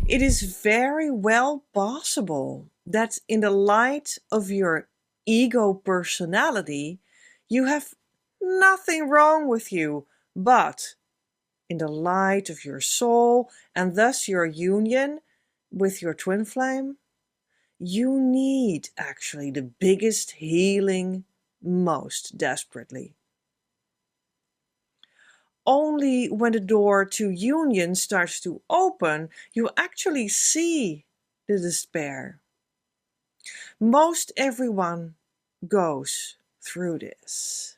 It is very well possible that in the light of your ego personality, you have nothing wrong with you, but in the light of your soul and thus your union with your twin flame, you need actually the biggest healing most desperately. Only when the door to union starts to open, you actually see the despair. Most everyone goes through this.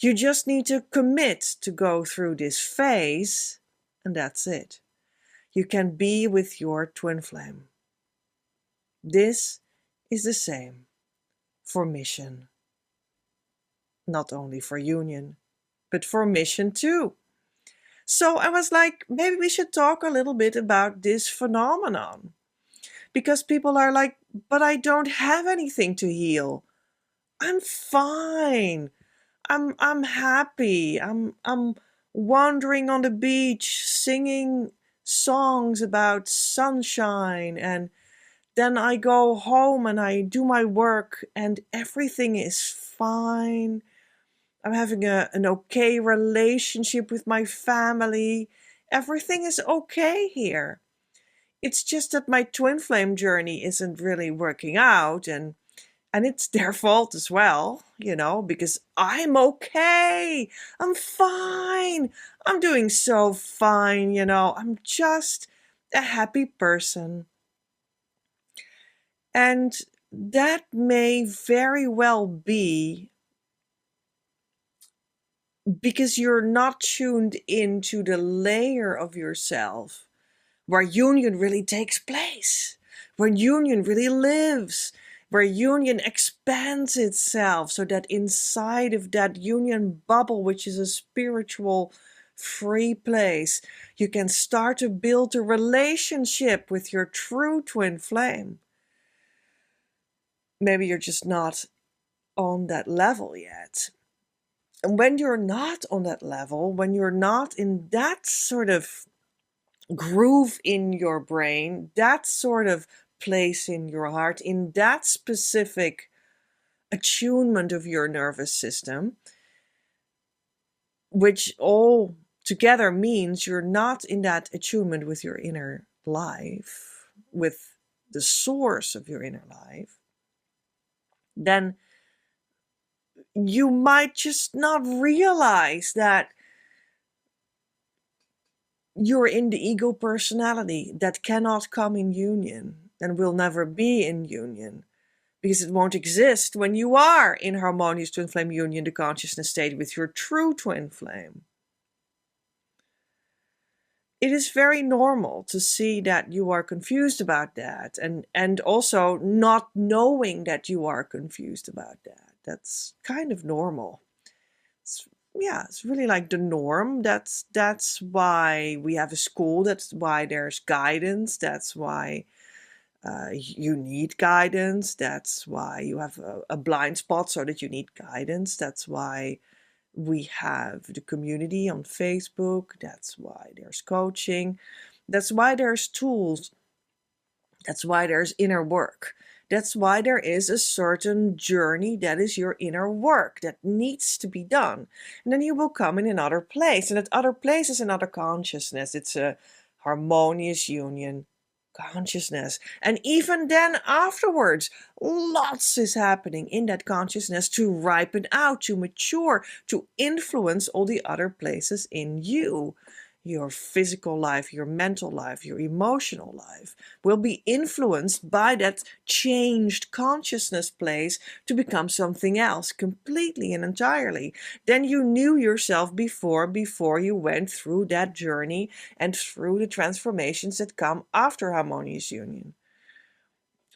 You just need to commit to go through this phase, and that's it. You can be with your twin flame. This is the same for mission. Not only for union, but for mission too. So I was like, maybe we should talk a little bit about this phenomenon. Because people are like, but I don't have anything to heal. I'm fine. I'm happy. I'm wandering on the beach singing songs about sunshine, and then I go home and I do my work and everything is fine. I'm having an okay relationship with my family. Everything is okay here. It's just that my twin flame journey isn't really working out, and it's their fault as well, because I'm okay. I'm fine. I'm doing so fine, I'm just a happy person. And that may very well be because you're not tuned into the layer of yourself where union really takes place, where union really lives, where union expands itself, so that inside of that union bubble, which is a spiritual free place, you can start to build a relationship with your true twin flame. Maybe you're just not on that level yet. And when you're not on that level, when you're not in that sort of groove in your brain, that sort of place in your heart, in that specific attunement of your nervous system, which all together means you're not in that attunement with your inner life, with the source of your inner life, then you might just not realize that you're in the ego personality that cannot come in union and will never be in union, because it won't exist when you are in harmonious twin flame union, the consciousness state with your true twin flame. It is very normal to see that you are confused about that, and also not knowing that you are confused about that. That's kind of normal. It's really like the norm. That's why we have a school. That's why there's guidance. That's why you need guidance. That's why you have a blind spot, so that you need guidance. That's why we have the community on Facebook. That's why there's coaching. That's why there's tools. That's why there's inner work. That's why there is a certain journey that is your inner work that needs to be done. And then you will come in another place. And that other place is another consciousness. It's a harmonious union consciousness. And even then afterwards, lots is happening in that consciousness to ripen out, to mature, to influence all the other places in you. Your physical life, your mental life, your emotional life will be influenced by that changed consciousness place to become something else completely and entirely than you knew yourself before you went through that journey and through the transformations that come after harmonious union.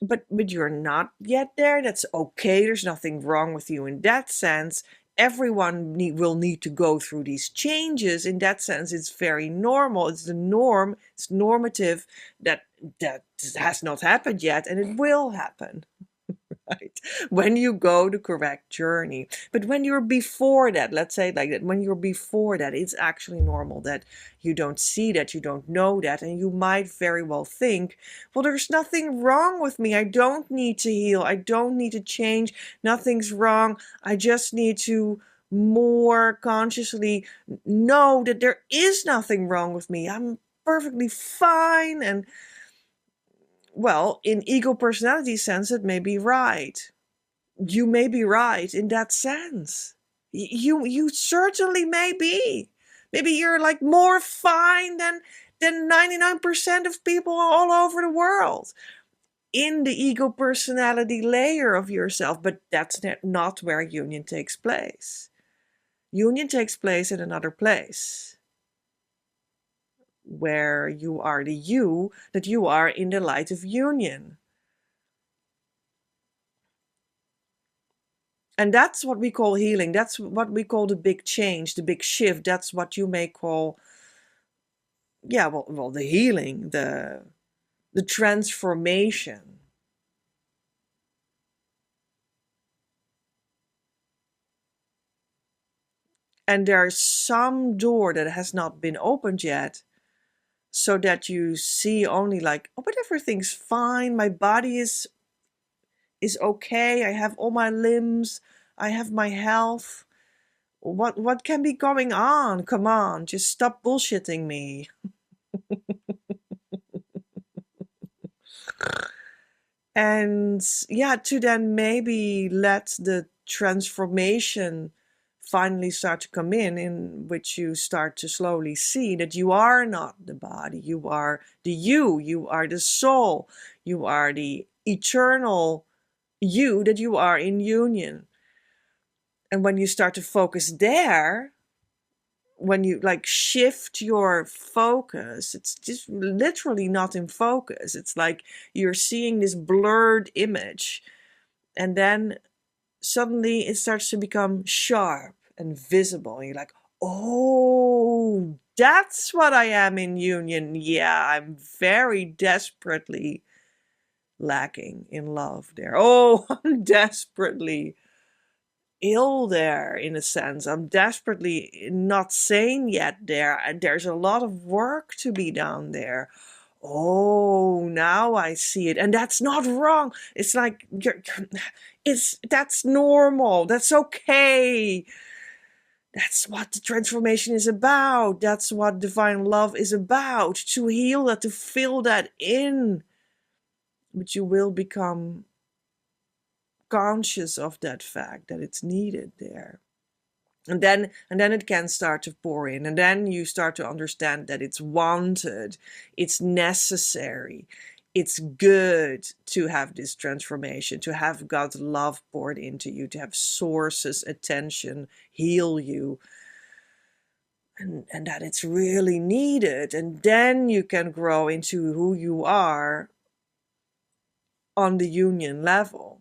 But you're not yet there. That's okay. There's nothing wrong with you in that sense. Everyone will need to go through these changes. In that sense, it's very normal. It's the norm. It's normative that has not happened yet, and it will happen. right? When you go the correct journey. But when you're before that, let's say like that, when you're before that, it's actually normal that you don't see that, you don't know that, and you might very well think, well, there's nothing wrong with me. I don't need to heal. I don't need to change. Nothing's wrong. I just need to more consciously know that there is nothing wrong with me. I'm perfectly fine. And well, in ego personality sense, it may be right. You may be right in that sense. You certainly may be. Maybe you're like more fine than 99% of people all over the world in the ego personality layer of yourself, but that's not where union takes place. Union takes place in another place, where you are the you that you are in the light of union. And that's what we call healing. That's what we call the big change, the big shift. That's what you may call, yeah, well, the healing, the transformation. And there's some door that has not been opened yet, so that you see only like, oh, but everything's fine. My body is okay. I have all my limbs. I have my health. What can be going on? Come on, just stop bullshitting me. And yeah, to then maybe let the transformation finally start to come in which you start to slowly see that you are not the body, you are the you are the soul, you are the eternal you that you are in union. And when you start to focus there, when you like shift your focus, it's just literally not in focus. It's like you're seeing this blurred image, and then suddenly it starts to become sharp and visible. And you're like, oh, that's what I am in union. Yeah, I'm very desperately lacking in love there. Oh, I'm desperately ill there, in a sense. I'm desperately not sane yet there, and there's a lot of work to be done there. Oh, now I see it, and that's not wrong. It's like that's normal. That's okay. That's what the transformation is about. That's what divine love is about. To heal that, to fill that in. But you will become conscious of that fact that it's needed there. And then it can start to pour in, and then you start to understand that it's wanted, it's necessary, it's good to have this transformation, to have God's love poured into you, to have sources attention heal you, and that it's really needed. And then you can grow into who you are on the union level.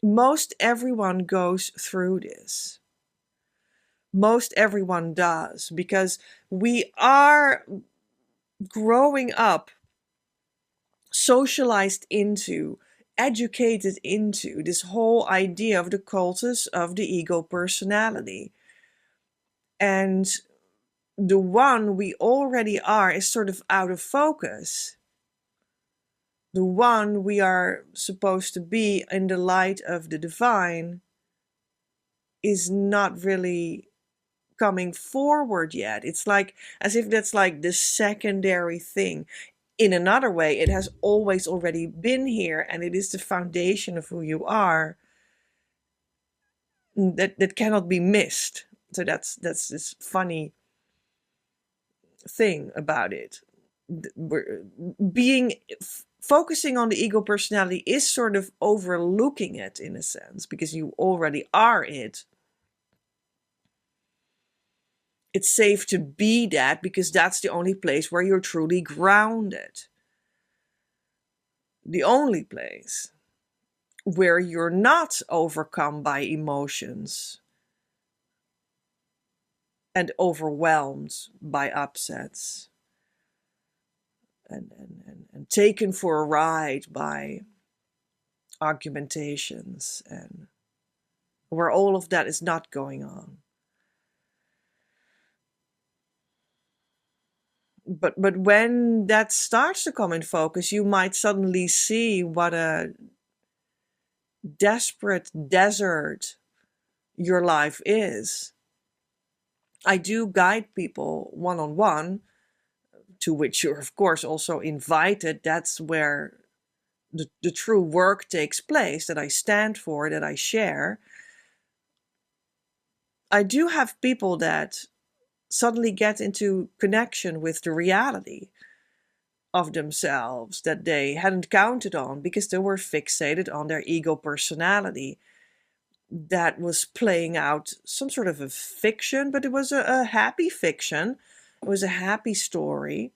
Most everyone goes through this. Most everyone does, because we are growing up socialized into, educated into this whole idea of the cultus of the ego personality. And the one we already are is sort of out of focus. The one we are supposed to be in the light of the divine is not really coming forward yet. It's like as if that's like the secondary thing. In another way, it has always already been here, and it is the foundation of who you are that cannot be missed. So that's this funny thing about it. Being focusing on the ego personality is sort of overlooking it, in a sense, because you already are it. It's safe to be that, because that's the only place where you're truly grounded. The only place where you're not overcome by emotions and overwhelmed by upsets and taken for a ride by argumentations, and where all of that is not going on. But when that starts to come in focus, you might suddenly see what a desperate desert your life is. I do guide people one-on-one, to which you're of course also invited. That's where the true work takes place, that I stand for, that I share. I do have people that suddenly get into connection with the reality of themselves that they hadn't counted on because they were fixated on their ego personality that was playing out some sort of a fiction, but it was a happy fiction. It was a happy story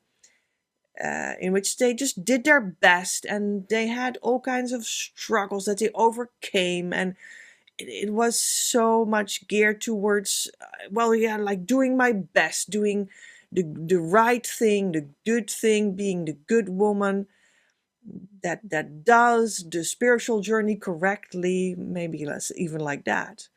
in which they just did their best, and they had all kinds of struggles that they overcame, and it was so much geared towards, well, yeah, like doing my best, doing the right thing, the good thing, being the good woman that does the spiritual journey correctly, maybe less even like that.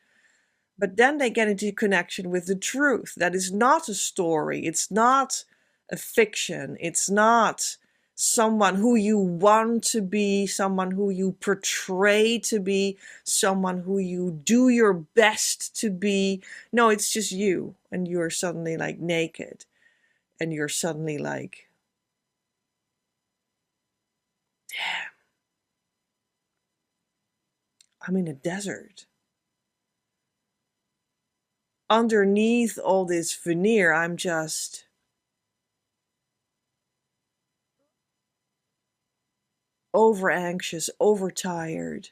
But then they get into connection with the truth. That is not a story. It's not a fiction. It's not someone who you want to be, someone who you portray to be, someone who you do your best to be. No, it's just you. And you're suddenly like naked. And you're suddenly like, damn, I'm in a desert. Underneath all this veneer, I'm just over anxious, overtired,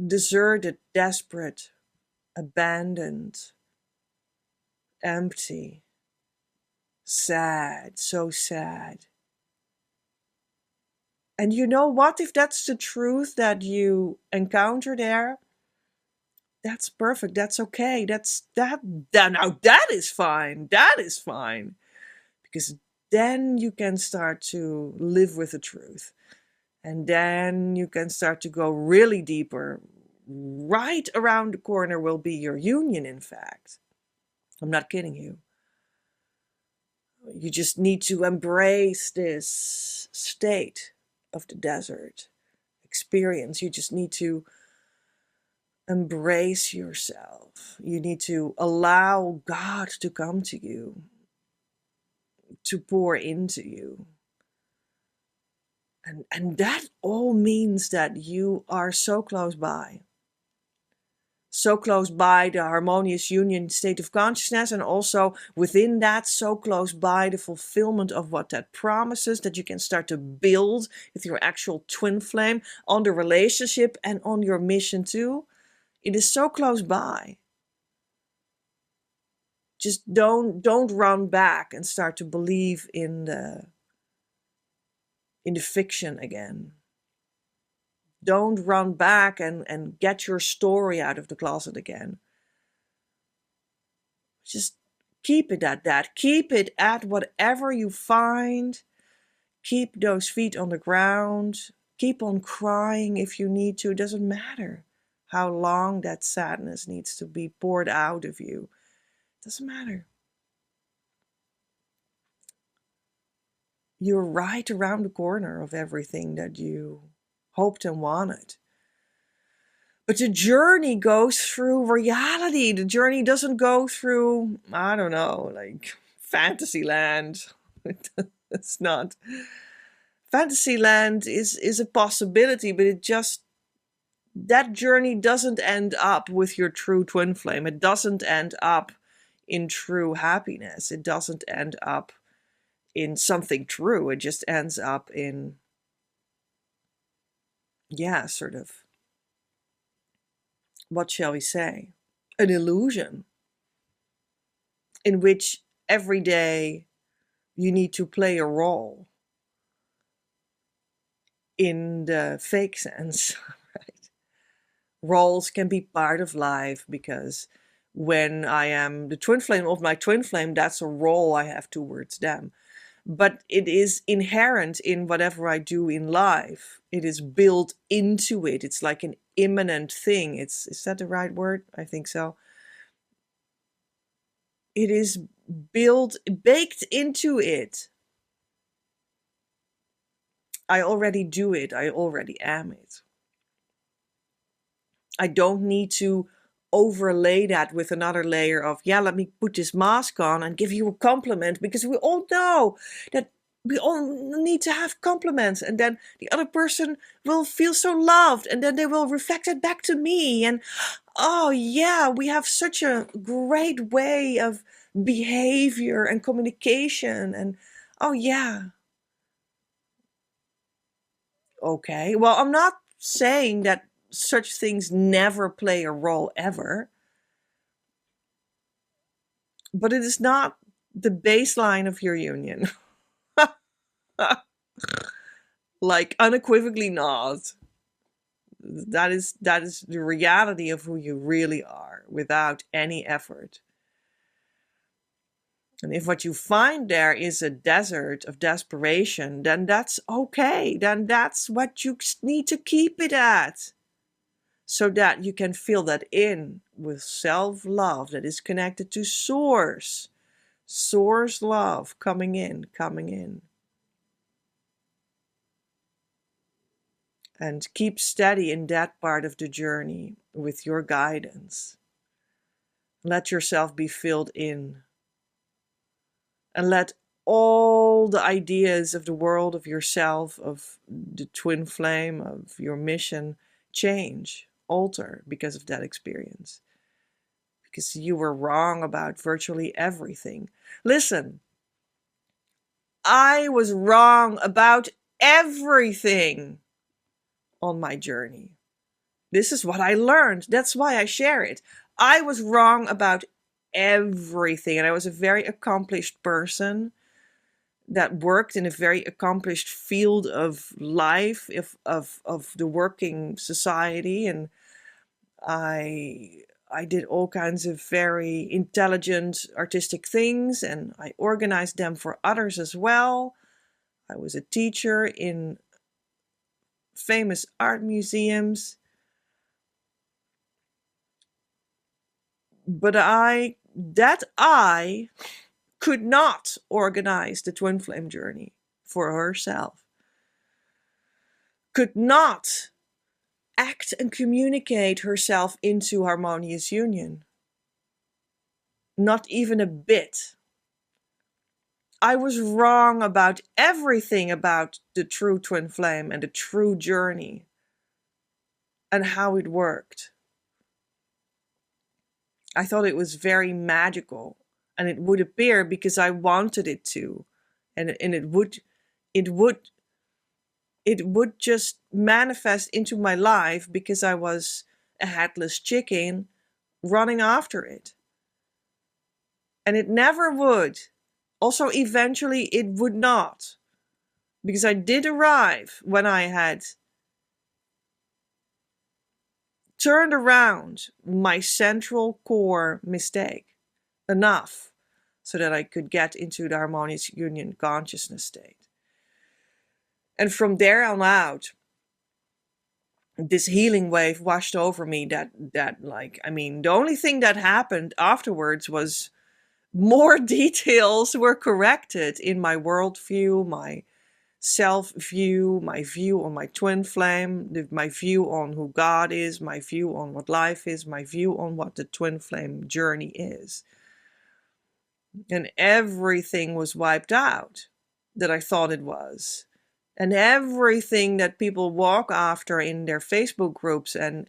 deserted, desperate, abandoned, empty, sad, so sad. And you know what? If that's the truth that you encounter there, that's perfect. That's okay. That now that is fine. That is fine. Because then you can start to live with the truth. And then you can start to go really deeper. Right around the corner will be your union, in fact. I'm not kidding you. You just need to embrace this state of the desert experience. You just need to embrace yourself. You need to allow God to come to you, to pour into you. And that all means that you are so close by. So close by the harmonious union state of consciousness, and also within that, so close by the fulfillment of what that promises, that you can start to build with your actual twin flame on the relationship and on your mission too. It is so close by. Just don't run back and start to believe in the fiction again. Don't run back and get your story out of the closet again. Just keep it at that. Keep it at whatever you find. Keep those feet on the ground. Keep on crying if you need to. It doesn't matter how long that sadness needs to be poured out of you. It doesn't matter. You're right around the corner of everything that you hoped and wanted. But the journey goes through reality. The journey doesn't go through, I don't know, like Fantasyland. It's not. Fantasyland is a possibility, but that journey doesn't end up with your true twin flame. It doesn't end up in true happiness. It doesn't end up in something true. It just ends up in, yeah, sort of, what shall we say, an illusion in which every day you need to play a role in the fake sense, right? Roles can be part of life, because when I am the twin flame of my twin flame, that's a role I have towards them. but it is inherent in whatever I do in life. It is built into it. It's like an immanent thing. Is that the right word? I think so. It is baked into it. I already do it. I already am it. I don't need to overlay that with another layer of, yeah, let me put this mask on and give you a compliment, because we all know that we all need to have compliments, and then the other person will feel so loved, and then they will reflect it back to me. And oh yeah, we have such a great way of behavior and communication. And oh yeah, okay, well, I'm not saying that such things never play a role ever, but it is not the baseline of your union. Like, unequivocally not. That is the reality of who you really are, without any effort. And if what you find there is a desert of desperation, then that's okay. Then that's what you need to keep it at, so that you can fill that in with self-love that is connected to source love coming in. And keep steady in that part of the journey with your guidance. Let yourself be filled in. And let all the ideas of the world, of yourself, of the twin flame, of your mission change, alter because of that experience. Because you were wrong about virtually everything. Listen, I was wrong about everything on my journey. This is what I learned. That's why I share it. I was wrong about everything. And I was a very accomplished person that worked in a very accomplished field of life, of the working society. And I did all kinds of very intelligent artistic things, and I organized them for others as well. I was a teacher in famous art museums. But I could not organize the twin flame journey for herself. Could not act and communicate herself into harmonious union. Not even a bit. I was wrong about everything about the true twin flame and the true journey and how it worked. I thought it was very magical, and it would appear because I wanted it to, and it would just manifest into my life because I was a headless chicken running after it. And it never would. Also, eventually it would not, because I did arrive when I had turned around my central core mistake enough so that I could get into the harmonious union consciousness state. And from there on out, this healing wave washed over me that the only thing that happened afterwards was more details were corrected in my worldview, my self-view, my view on my twin flame, my view on who God is, my view on what life is, my view on what the twin flame journey is. And everything was wiped out that I thought it was. And everything that people walk after in their Facebook groups and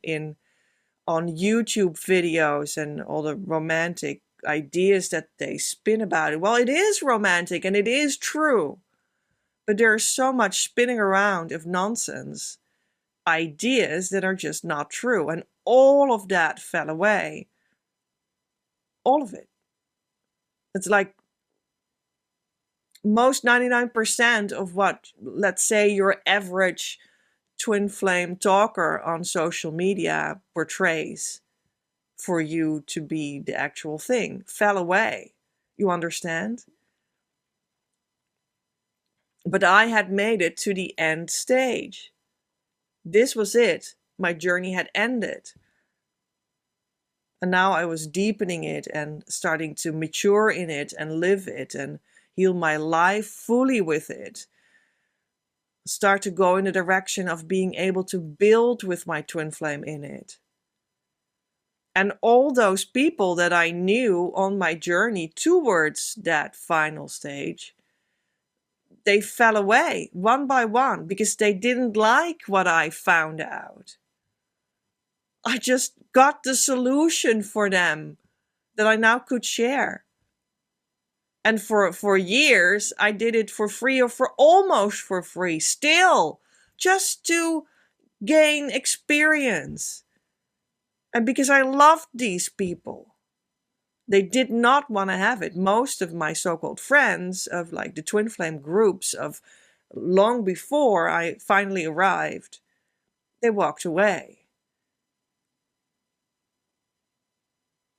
on YouTube videos and all the romantic ideas that they spin about it. Well, it is romantic and it is true. But there's so much spinning around of nonsense, ideas that are just not true. And all of that fell away. All of it. It's like most 99% of what, let's say, your average twin flame talker on social media portrays for you to be the actual thing fell away. You understand? But I had made it to the end stage. This was it. My journey had ended. And now I was deepening it and starting to mature in it and live it and heal my life fully with it. Start to go in the direction of being able to build with my twin flame in it. And all those people that I knew on my journey towards that final stage, they fell away one by one because they didn't like what I found out. I just got the solution for them that I now could share. And for years, I did it for free or for almost for free, still, just to gain experience. And because I loved these people, they did not want to have it. Most of my so-called friends of like the twin flame groups of long before I finally arrived, they walked away.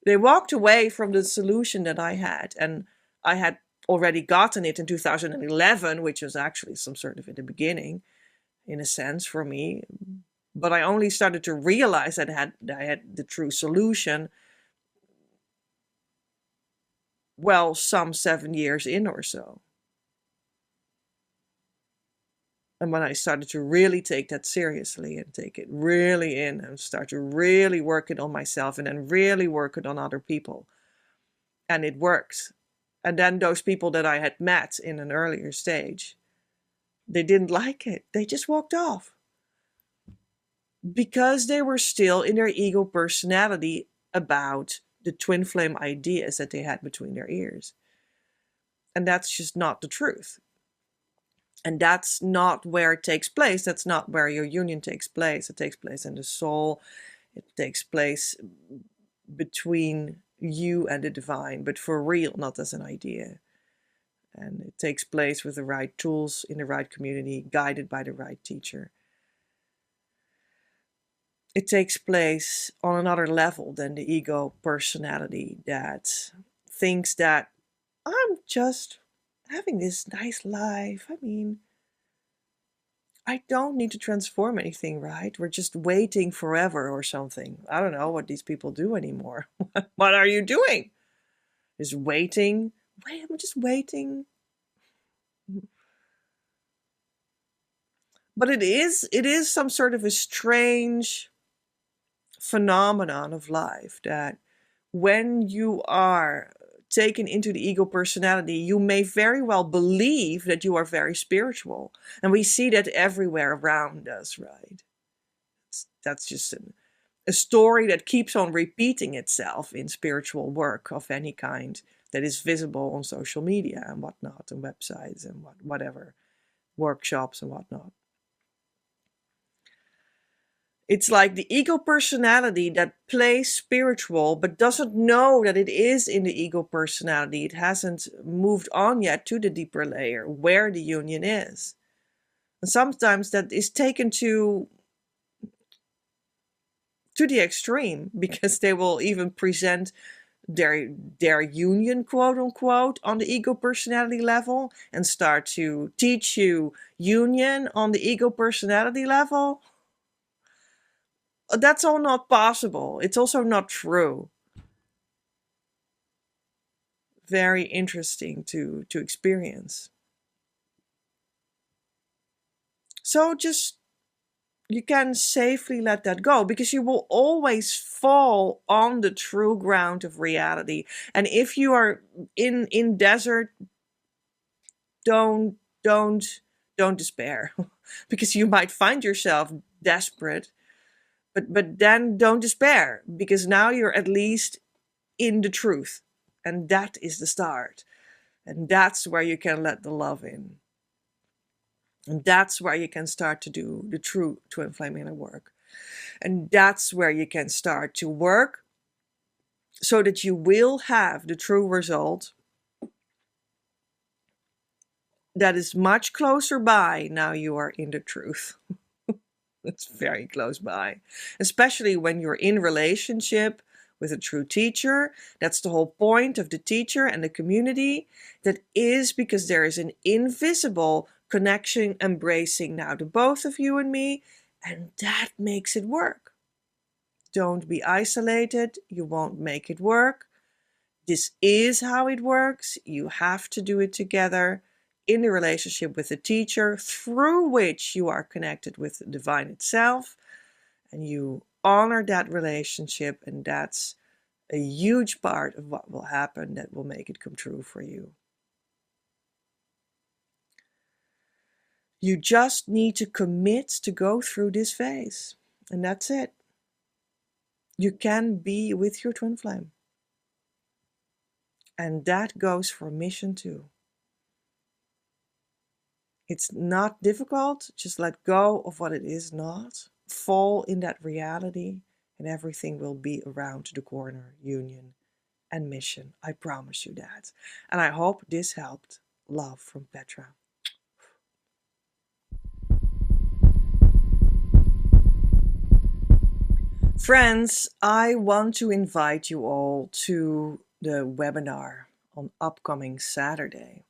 They walked away from the solution that I had, and I had already gotten it in 2011, which was actually some sort of in the beginning, in a sense, for me. But I only started to realize that I had the true solution, well, some 7 years in or so. And when I started to really take that seriously and take it really in and start to really work it on myself and then really work it on other people. And it works. And then those people that I had met in an earlier stage, they didn't like it. They just walked off. Because they were still in their ego personality about the twin flame ideas that they had between their ears. And that's just not the truth. And that's not where it takes place. That's not where your union takes place. It takes place in the soul. It takes place between you and the divine, but for real, not as an idea. And it takes place with the right tools, in the right community, guided by the right teacher. It takes place on another level than the ego personality that thinks that I'm just having this nice life. I mean, I don't need to transform anything, right? We're just waiting forever or something. I don't know what these people do anymore. What are you doing? Just waiting? Wait, I'm just waiting. But it is some sort of a strange phenomenon of life that when you are taken into the ego personality, you may very well believe that you are very spiritual. And we see that everywhere around us, right? That's just a story that keeps on repeating itself in spiritual work of any kind that is visible on social media and whatnot, and websites and whatever, workshops and whatnot. It's like the ego personality that plays spiritual but doesn't know that it is in the ego personality. It hasn't moved on yet to the deeper layer where the union is. And sometimes that is taken to the extreme because they will even present their union, quote unquote, on the ego personality level and start to teach you union on the ego personality level. That's all not possible. It's also not true. Very interesting to experience. So just, you can safely let that go because you will always fall on the true ground of reality. And if you are in desert, don't despair because you might find yourself desperate. But then don't despair because now you're at least in the truth. And that is the start. And that's where you can let the love in. And that's where you can start to do the true twin flame inner work. And that's where you can start to work so that you will have the true result that is much closer by now you are in the truth. It's very close by, especially when you're in relationship with a true teacher. That's the whole point of the teacher and the community. That is because there is an invisible connection, embracing now the both of you and me, and that makes it work. Don't be isolated, you won't make it work. This is how it works. You have to do it together in the relationship with the teacher, through which you are connected with the divine itself, and you honor that relationship, and that's a huge part of what will happen that will make it come true for you. You just need to commit to go through this phase, and that's it. You can be with your twin flame. And that goes for mission too. It's not difficult, just let go of what it is not. Fall in that reality, and everything will be around the corner, union and mission. I promise you that. And I hope this helped. Love from Petra. Friends, I want to invite you all to the webinar on upcoming Saturday.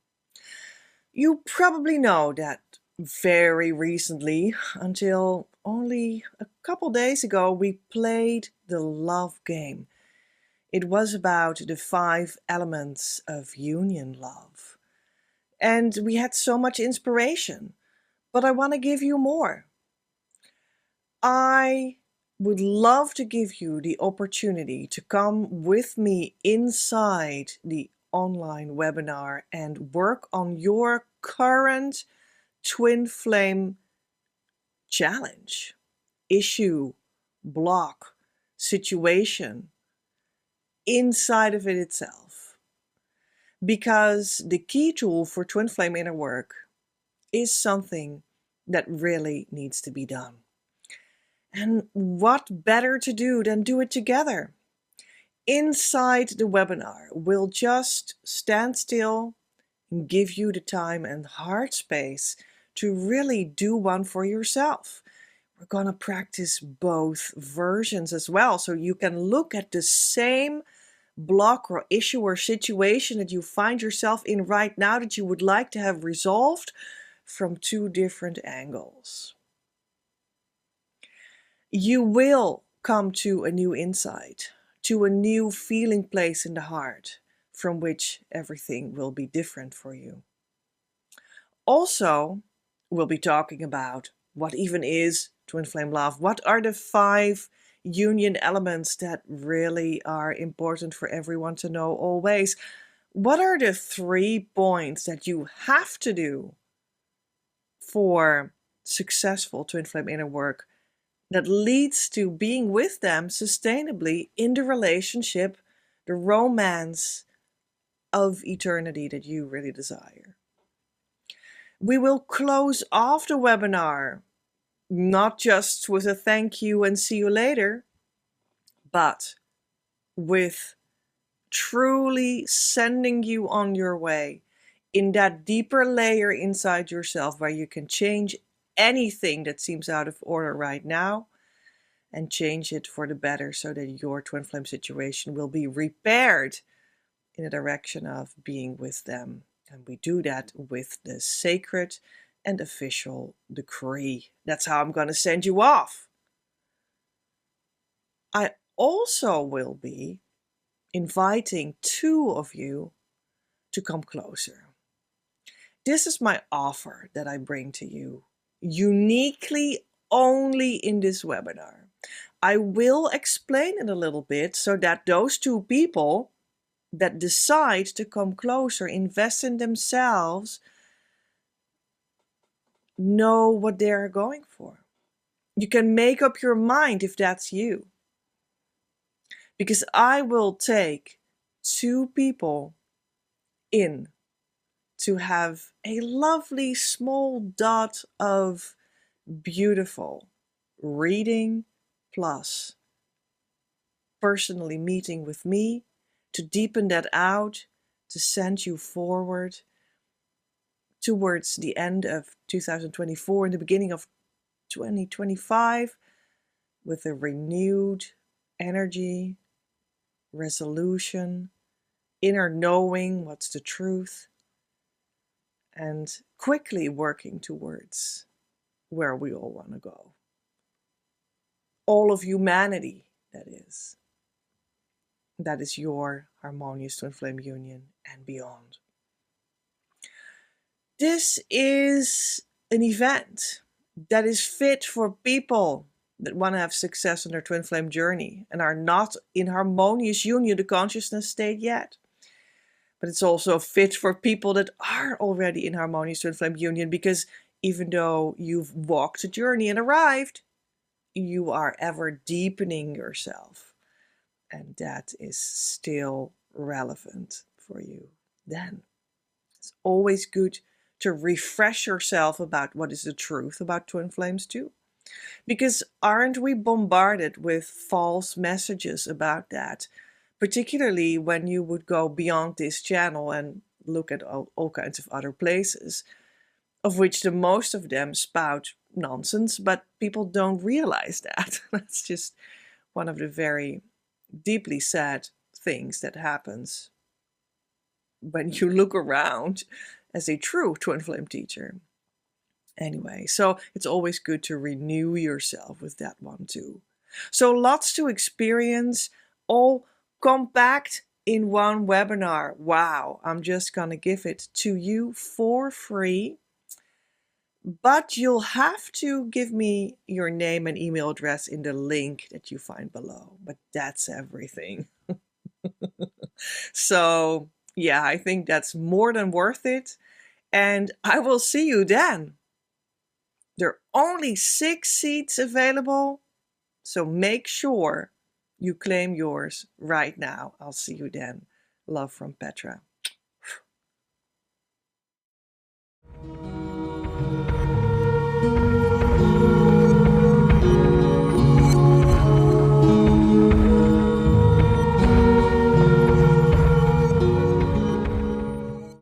You probably know that very recently, until only a couple days ago, we played the love game. It was about the 5 elements of union love. And we had so much inspiration, but I want to give you more. I would love to give you the opportunity to come with me inside the online webinar and work on your current twin flame challenge, issue, block, situation inside of it itself. Because the key tool for twin flame inner work is something that really needs to be done. And what better to do than do it together? Inside the webinar, we'll just stand still and give you the time and heart space to really do one for yourself. We're going to practice both versions as well, so you can look at the same block or issue or situation that you find yourself in right now that you would like to have resolved from 2 different angles. You will come to a new insight, to a new feeling place in the heart, from which everything will be different for you. Also, we'll be talking about what even is twin flame love. What are the 5 union elements that really are important for everyone to know always? What are the 3 points that you have to do for successful twin flame inner work that leads to being with them sustainably in the relationship, the romance of eternity that you really desire? We will close off the webinar, not just with a thank you and see you later, but with truly sending you on your way in that deeper layer inside yourself where you can change anything that seems out of order right now and change it for the better so that your twin flame situation will be repaired in the direction of being with them. And we do that with the sacred and official decree. That's how I'm going to send you off. I also will be inviting 2 of you to come closer. This is my offer that I bring to you, uniquely only in this webinar. I will explain it a little bit so that those 2 people that decide to come closer, invest in themselves, know what they're going for. You can make up your mind if that's you. Because I will take 2 people in to have a lovely small dot of beautiful reading plus personally meeting with me to deepen that out, to send you forward towards the end of 2024 and the beginning of 2025 with a renewed energy, resolution, inner knowing what's the truth, and quickly working towards where we all want to go. All of humanity, that is. That is your harmonious twin flame union and beyond. This is an event that is fit for people that want to have success on their twin flame journey and are not in harmonious union, the consciousness state yet. But it's also fit for people that are already in harmonious twin flame union, because even though you've walked the journey and arrived, you are ever deepening yourself. And that is still relevant for you then. It's always good to refresh yourself about what is the truth about twin flames too. Because aren't we bombarded with false messages about that? Particularly when you would go beyond this channel and look at all kinds of other places, of which the most of them spout nonsense, but people don't realize that. That's just one of the very deeply sad things that happens when you look around as a true twin flame teacher. Anyway, so it's always good to renew yourself with that one too. So lots to experience, all compact in one webinar. Wow, I'm just gonna give it to you for free. But you'll have to give me your name and email address in the link that you find below. But that's everything. So yeah, I think that's more than worth it. And I will see you then. There are only 6 seats available, so make sure you claim yours right now. I'll see you then. Love from Petra.